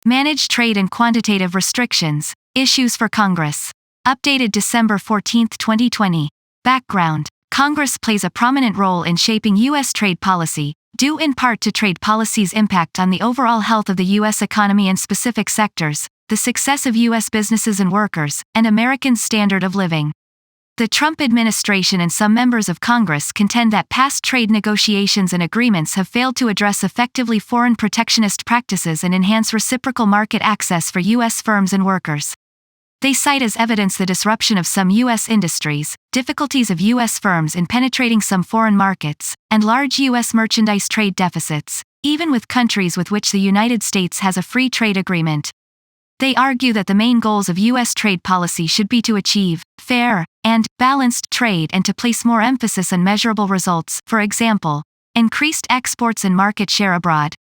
Managed Trade and Quantitative Restrictions, Issues for Congress. Updated December 14, 2020. Background. Congress plays a prominent role in shaping U.S. trade policy, due in part to trade policy's impact on the overall health of the U.S. economy and specific sectors, the success of U.S. businesses and workers, and Americans' standard of living. The Trump administration and some members of Congress contend that past trade negotiations and agreements have failed to address effectively foreign protectionist practices and enhance reciprocal market access for U.S. firms and workers. They cite as evidence the disruption of some U.S. industries, difficulties of U.S. firms in penetrating some foreign markets, and large U.S. merchandise trade deficits, even with countries with which the United States has a free trade agreement. They argue that the main goals of U.S. trade policy should be to achieve fair and balanced trade and to place more emphasis on measurable results, for example, increased exports and market share abroad.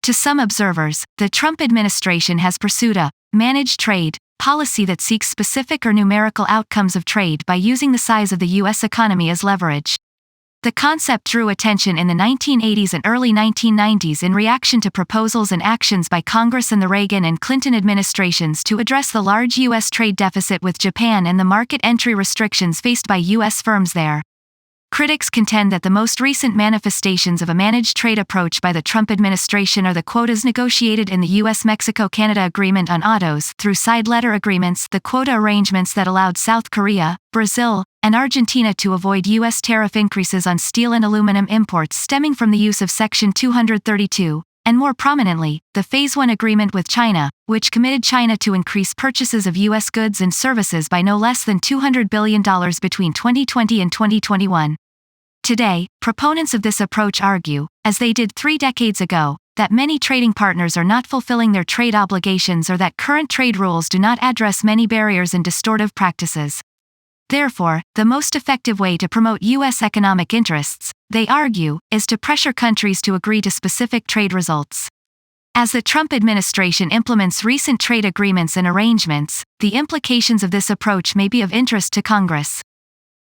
To some observers, the Trump administration has pursued a managed trade policy that seeks specific or numerical outcomes of trade by using the size of the U.S. economy as leverage. The concept drew attention in the 1980s and early 1990s in reaction to proposals and actions by Congress and the Reagan and Clinton administrations to address the large U.S. trade deficit with Japan and the market entry restrictions faced by U.S. firms there. Critics contend that the most recent manifestations of a managed trade approach by the Trump administration are the quotas negotiated in the U.S. Mexico-Canada Agreement on autos through side letter agreements, the quota arrangements that allowed South Korea, Brazil, and Argentina to avoid U.S. tariff increases on steel and aluminum imports stemming from the use of Section 232, and more prominently, the Phase 1 agreement with China, which committed China to increase purchases of U.S. goods and services by no less than $200 billion between 2020 and 2021. Today, proponents of this approach argue, as they did 3 decades ago, that many trading partners are not fulfilling their trade obligations or that current trade rules do not address many barriers and distortive practices. Therefore, the most effective way to promote U.S. economic interests, they argue, is to pressure countries to agree to specific trade results. As the Trump administration implements recent trade agreements and arrangements, the implications of this approach may be of interest to Congress.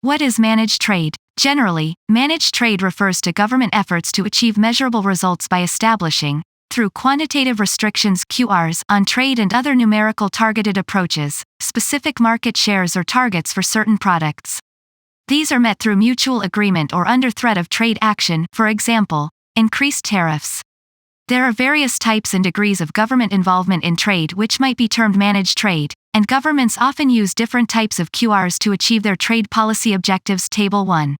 What is managed trade? Generally, managed trade refers to government efforts to achieve measurable results by establishing, through quantitative restrictions (QRs) on trade and other numerical targeted approaches, specific market shares or targets for certain products. These are met through mutual agreement or under threat of trade action, for example, increased tariffs. There are various types and degrees of government involvement in trade which might be termed managed trade, and governments often use different types of QRs to achieve their trade policy objectives. Table 1.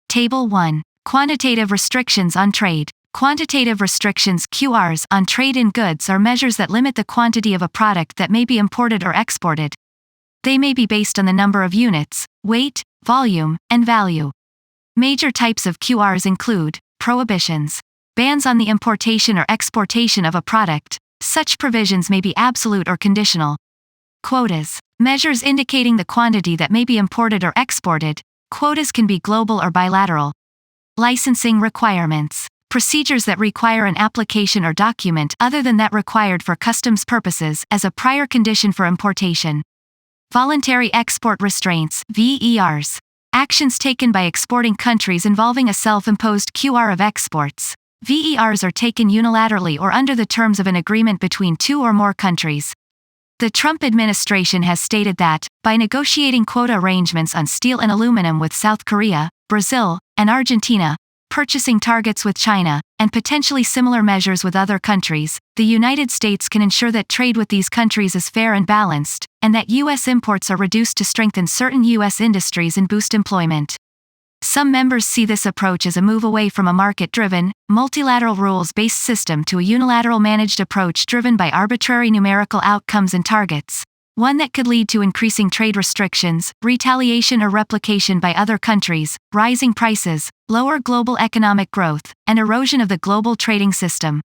Table 1. Quantitative restrictions on trade. Quantitative restrictions (QRs) on trade in goods are measures that limit the quantity of a product that may be imported or exported. They may be based on the number of units, weight, volume, and value. Major types of QRs include prohibitions, bans on the importation or exportation of a product. Such provisions may be absolute or conditional. Quotas, measures indicating the quantity that may be imported or exported. Quotas can be global or bilateral. Licensing requirements, procedures that require an application or document other than that required for customs purposes as a prior condition for importation. Voluntary Export Restraints (VERs), actions taken by exporting countries involving a self-imposed QR of exports. VERs are taken unilaterally or under the terms of an agreement between 2 or more countries. The Trump administration has stated that, by negotiating quota arrangements on steel and aluminum with South Korea, Brazil, and Argentina, purchasing targets with China, and potentially similar measures with other countries, the United States can ensure that trade with these countries is fair and balanced, and that U.S. imports are reduced to strengthen certain U.S. industries and boost employment. Some members see this approach as a move away from a market-driven, multilateral rules-based system to a unilateral managed approach driven by arbitrary numerical outcomes and targets, one that could lead to increasing trade restrictions, retaliation or replication by other countries, rising prices, lower global economic growth, and erosion of the global trading system.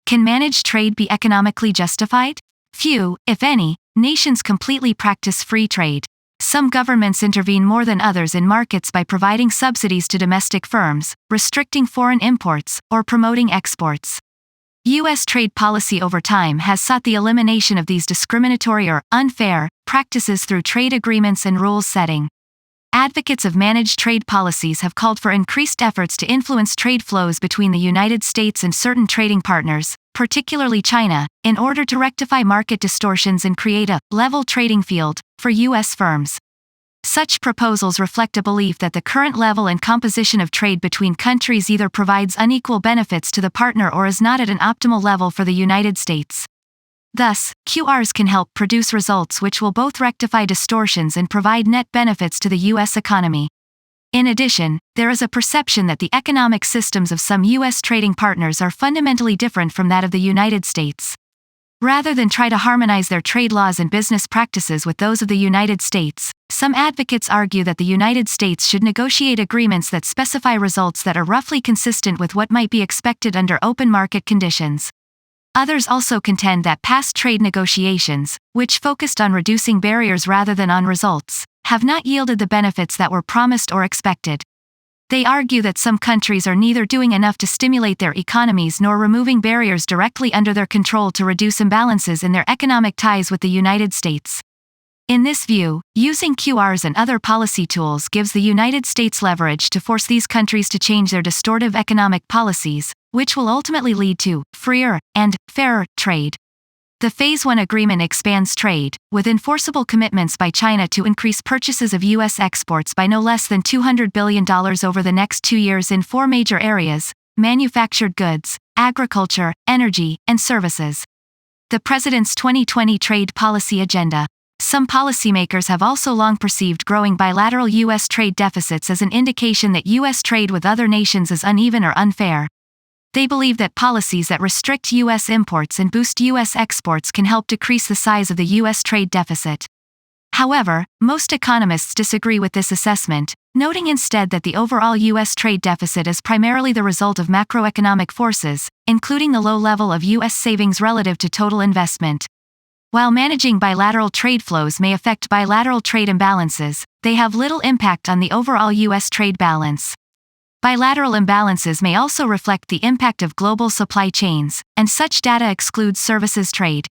Can managed trade be economically justified? Few, if any, nations completely practice free trade. Some governments intervene more than others in markets by providing subsidies to domestic firms, restricting foreign imports, or promoting exports. U.S. trade policy over time has sought the elimination of these discriminatory or unfair practices through trade agreements and rules setting. Advocates of managed trade policies have called for increased efforts to influence trade flows between the United States and certain trading partners, particularly China, in order to rectify market distortions and create a level trading field for U.S. firms. Such proposals reflect a belief that the current level and composition of trade between countries either provides unequal benefits to the partner or is not at an optimal level for the United States. Thus, QRs can help produce results which will both rectify distortions and provide net benefits to the U.S. economy. In addition, there is a perception that the economic systems of some U.S. trading partners are fundamentally different from that of the United States. Rather than try to harmonize their trade laws and business practices with those of the United States, some advocates argue that the United States should negotiate agreements that specify results that are roughly consistent with what might be expected under open market conditions. Others also contend that past trade negotiations, which focused on reducing barriers rather than on results, have not yielded the benefits that were promised or expected. They argue that some countries are neither doing enough to stimulate their economies nor removing barriers directly under their control to reduce imbalances in their economic ties with the United States. In this view, using QRs and other policy tools gives the United States leverage to force these countries to change their distortive economic policies, which will ultimately lead to freer and fairer trade. The Phase 1 agreement expands trade, with enforceable commitments by China to increase purchases of U.S. exports by no less than $200 billion over the next 2 years in 4 major areas: manufactured goods, agriculture, energy, and services. The President's 2020 trade policy agenda. Some policymakers have also long perceived growing bilateral U.S. trade deficits as an indication that U.S. trade with other nations is uneven or unfair. They believe that policies that restrict U.S. imports and boost U.S. exports can help decrease the size of the U.S. trade deficit. However, most economists disagree with this assessment, noting instead that the overall U.S. trade deficit is primarily the result of macroeconomic forces, including the low level of U.S. savings relative to total investment. While managing bilateral trade flows may affect bilateral trade imbalances, they have little impact on the overall U.S. trade balance. Bilateral imbalances may also reflect the impact of global supply chains, and such data excludes services trade.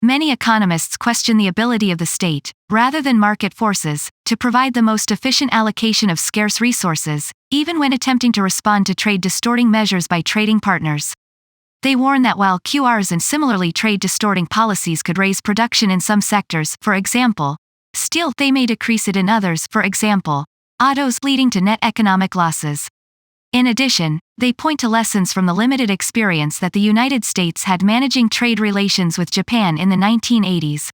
Many economists question the ability of the state, rather than market forces, to provide the most efficient allocation of scarce resources, even when attempting to respond to trade-distorting measures by trading partners. They warn that while QRs and similarly trade-distorting policies could raise production in some sectors, for example, steel, they may decrease it in others, for example, autos, leading to net economic losses. In addition, they point to lessons from the limited experience that the United States had managing trade relations with Japan in the 1980s.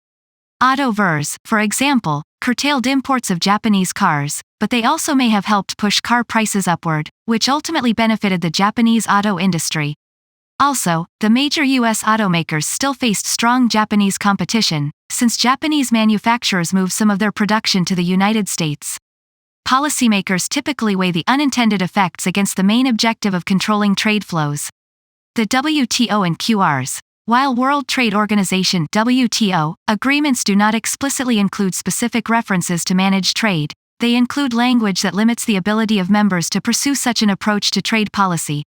Autoverse, for example, curtailed imports of Japanese cars, but they also may have helped push car prices upward, which ultimately benefited the Japanese auto industry. Also, the major U.S. automakers still faced strong Japanese competition, since Japanese manufacturers moved some of their production to the United States. Policymakers typically weigh the unintended effects against the main objective of controlling trade flows. The WTO and QRs. While World Trade Organization (WTO) agreements do not explicitly include specific references to manage trade, they include language that limits the ability of members to pursue such an approach to trade policy.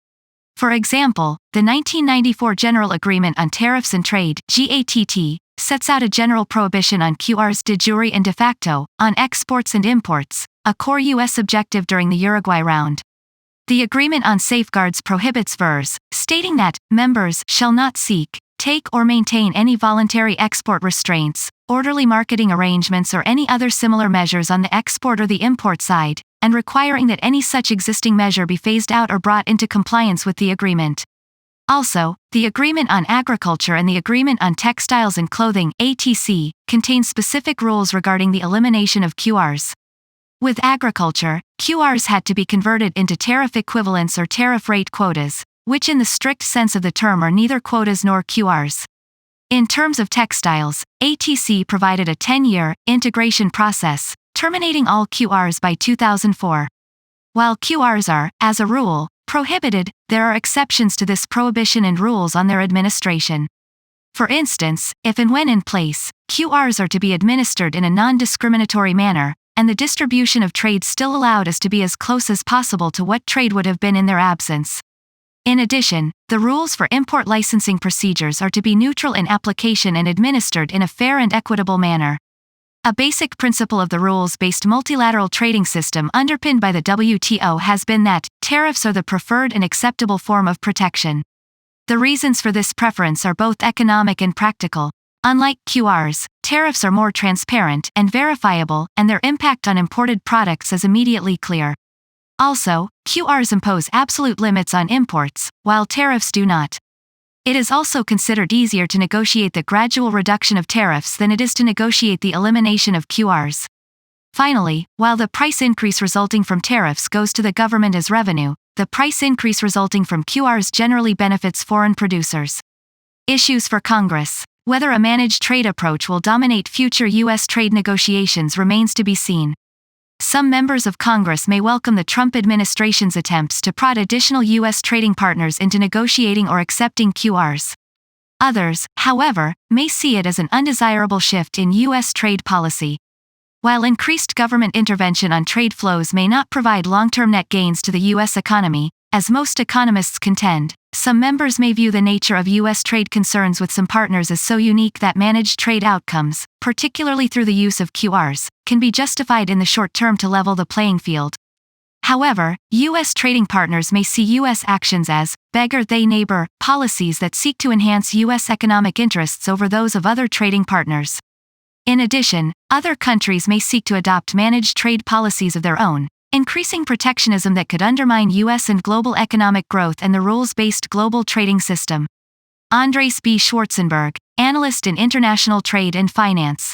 For example, the 1994 General Agreement on Tariffs and Trade (GATT) sets out a general prohibition on QRs de jure and de facto, on exports and imports, a core U.S. objective during the Uruguay round. The agreement on safeguards prohibits VERS, stating that members shall not seek, take or maintain any voluntary export restraints, orderly marketing arrangements or any other similar measures on the export or the import side, and requiring that any such existing measure be phased out or brought into compliance with the agreement. Also, the Agreement on Agriculture and the Agreement on Textiles and Clothing (ATC) contain specific rules regarding the elimination of QRs. With agriculture, QRs had to be converted into tariff equivalents or tariff rate quotas, which in the strict sense of the term are neither quotas nor QRs. In terms of textiles, ATC provided a 10-year integration process, terminating all QRs by 2004. While QRs are, as a rule, prohibited, there are exceptions to this prohibition and rules on their administration. For instance, if and when in place, QRs are to be administered in a non-discriminatory manner, and the distribution of trade still allowed is to be as close as possible to what trade would have been in their absence. In addition, the rules for import licensing procedures are to be neutral in application and administered in a fair and equitable manner. A basic principle of the rules-based multilateral trading system underpinned by the WTO has been that tariffs are the preferred and acceptable form of protection. The reasons for this preference are both economic and practical. Unlike QRs, tariffs are more transparent and verifiable, and their impact on imported products is immediately clear. Also, QRs impose absolute limits on imports, while tariffs do not. It is also considered easier to negotiate the gradual reduction of tariffs than it is to negotiate the elimination of QRs. Finally, while the price increase resulting from tariffs goes to the government as revenue, the price increase resulting from QRs generally benefits foreign producers. Issues for Congress. Whether a managed trade approach will dominate future U.S. trade negotiations remains to be seen. Some members of Congress may welcome the Trump administration's attempts to prod additional U.S. trading partners into negotiating or accepting QRs. Others, however, may see it as an undesirable shift in U.S. trade policy. While increased government intervention on trade flows may not provide long-term net gains to the U.S. economy, as most economists contend, some members may view the nature of U.S. trade concerns with some partners as so unique that managed trade outcomes, particularly through the use of QRs, can be justified in the short term to level the playing field. However, U.S. trading partners may see U.S. actions as beggar-they-neighbor policies that seek to enhance U.S. economic interests over those of other trading partners. In addition, other countries may seek to adopt managed trade policies of their own, increasing protectionism that could undermine U.S. and global economic growth and the rules-based global trading system. Andres B. Schwarzenberg, analyst in international trade and finance.